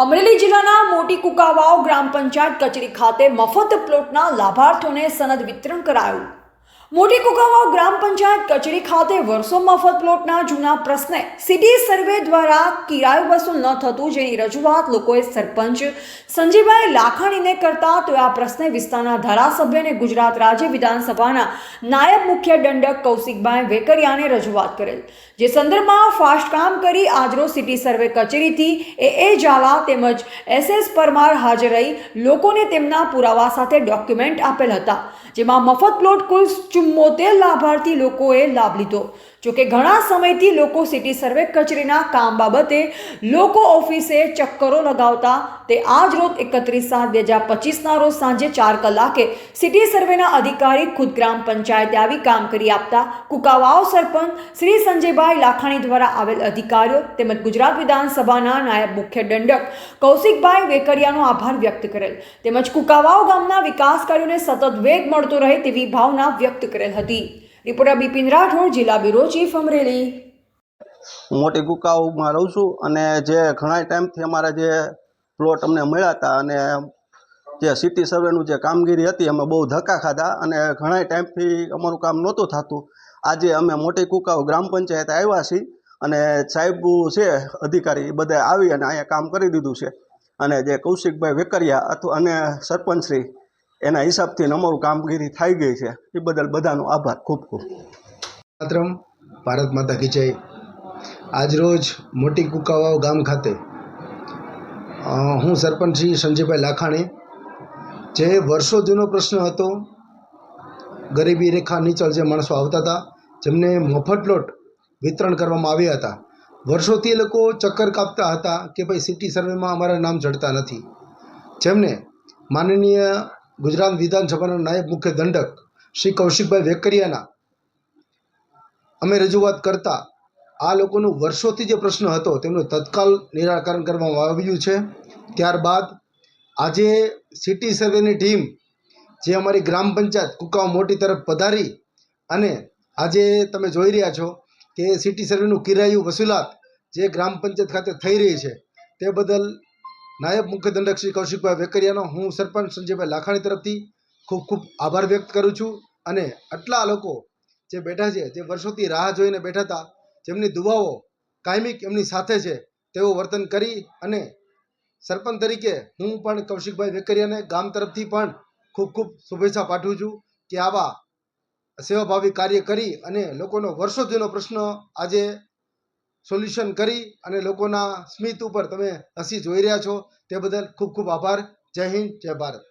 અમરેલી જિલ્લાના મોટી કુકાવાવ ગ્રામ પંચાયત કચેરી ખાતે મફત પ્લોટના લાભાર્થીઓને સનદ વિતરણ કરાયું। મોટી કુકાવાવ ગ્રામ પંચાયત કચેરી ખાતે વર્ષો મફત પ્લોટના જૂના પ્રશ્ને સિટી સર્વે દ્વારા કિરાયો વસૂલ ન થતું જેની રજૂઆત લોકોએ સરપંચ સંજયભાઈ લાખાણીને કરતા તો આ પ્રશ્ને વિસ્તારના ધારાસભ્ય અને ગુજરાત રાજ્ય વિધાનસભાના નાયબ મુખ્ય દંડક કૌશિકભાઈ વેકરિયાને રજૂઆત કરેલ, જે સંદર્ભમાં ફાસ્ટ કામ કરી આજરોજ સિટી સર્વે કચેરીથી એ ઝાલા તેમજ SS પરમાર હાજર રહી લોકોને તેમના પુરાવા સાથે ડોક્યુમેન્ટ આપેલ હતા, જેમાં મફત પ્લોટ કુલ 74 લાભાર્થી લોકોએ લાભ લીધો। જોકે ઘણા સમયથી લોકો સિટી સર્વે કચેરીના કામ બાબતે લોકો ઓફિસે ચક્કરો લગાવતા તે આજ રોજ 31/7/2025ના રોજ સાંજે 4 કલાકે સિટી સર્વેના અધિકારી ખુદ ગ્રામ પંચાયતે આવી કામ કરી આપતા કુકાવાવ સરપંચ શ્રી સંજયભાઈ લાખાણી દ્વારા આવેલ અધિકારીઓ તેમજ ગુજરાત વિધાનસભાના નાયબ મુખ્ય દંડક કૌશિકભાઈ વેકરિયાનો આભાર વ્યક્ત કરેલ તેમજ કુકાવાવ ગામના વિકાસ કાર્યોને સતત વેગ મળતો રહે તેવી ભાવના વ્યક્ત કરેલ હતી। રિપોર્ટર બિપિન રાઠોડ, જિલ્લા બ્યુરો ચીફ, અમરેલી। મોટી કુકાવાવમાં રહું છું અને જે ઘણા ટાઈમથી અમારા જે પ્લોટ અમને મળ્યા હતા અને જે સિટી સર્વેનું જે કામગીરી હતી અમે બહુ ધક્કા ખાધા અને ઘણા ટાઈમથી અમારું કામ નહોતું થતું। આજે અમે મોટી કુકાવાવ ગ્રામ પંચાયતે આવ્યા છીએ અને સાહેબ છે અધિકારી એ બધા આવી અને અહીંયા કામ કરી દીધું છે અને જે કૌશિકભાઈ વેકરિયા અથવા અને સરપંચશ્રી એના હિસાબથી અમારું કામગીરી થઈ ગઈ છે, એ બદલ બધાનો આભાર, ખૂબ ખૂબ। ભારત માતા કી જય। આજરોજ મોટી કુકાવાવ ગામ ખાતે હું સરપંચ શ્રી સંજયભાઈ લાખાણી, જે વર્ષો જૂનો પ્રશ્ન હતો, ગરીબી રેખા નીચળ જે માણસો આવતા હતા જેમને મફત પ્લોટ વિતરણ કરવામાં આવ્યા હતા, વર્ષોથી એ લોકો ચક્કર કાપતા હતા કે ભાઈ સિટી સર્વેમાં અમારા નામ ચડતા નથી, જેમને માનનીય ગુજરાત વિધાનસભાના નાયબ મુખ્ય દંડક શ્રી કૌશિકભાઈ વેકરિયાના અમે રજૂઆત કરતા આ લોકોનું વર્ષોથી જે પ્રશ્ન હતો તેમનું તત્કાલ નિરાકરણ કરવામાં આવ્યું છે। ત્યારબાદ આજે સિટી સર્વેની ટીમ જે અમારી ગ્રામ પંચાયત કુકાવાવ મોટી તરફ પધારી અને આજે તમે જોઈ રહ્યા છો કે સિટી સર્વેનું કિરાયું વસૂલાત જે ગ્રામ પંચાયત ખાતે થઈ રહી છે તે બદલ નાયબ મુખ્ય દંડક શ્રી કૌશિકભાઈ વેકરિયાનો હું સરપંચ સંજયભાઈ લાખાણી તરફથી ખૂબ ખૂબ આભાર વ્યક્ત કરું છું। અને આટલા લોકો જે બેઠા છે, જે વર્ષોથી રાહ જોઈને બેઠા હતા, જેમની દુઆઓ કાયમિક એમની સાથે છે, તેવું વર્તન કરી અને સરપંચ તરીકે હું પણ કૌશિકભાઈ વેકરિયાને ગામ તરફથી પણ ખૂબ ખૂબ શુભેચ્છા પાઠવું છું કે આવા સેવાભાવી કાર્ય કરી અને લોકોનો વર્ષો જૂનો પ્રશ્ન આજે સોલ્યુશન કરી અને લોકોના સ્મિત ઉપર તમે હસી જોઈ રહ્યા છો, તે બદલ ખૂબ ખૂબ આભાર। જય હિન્દ, જય ભારત।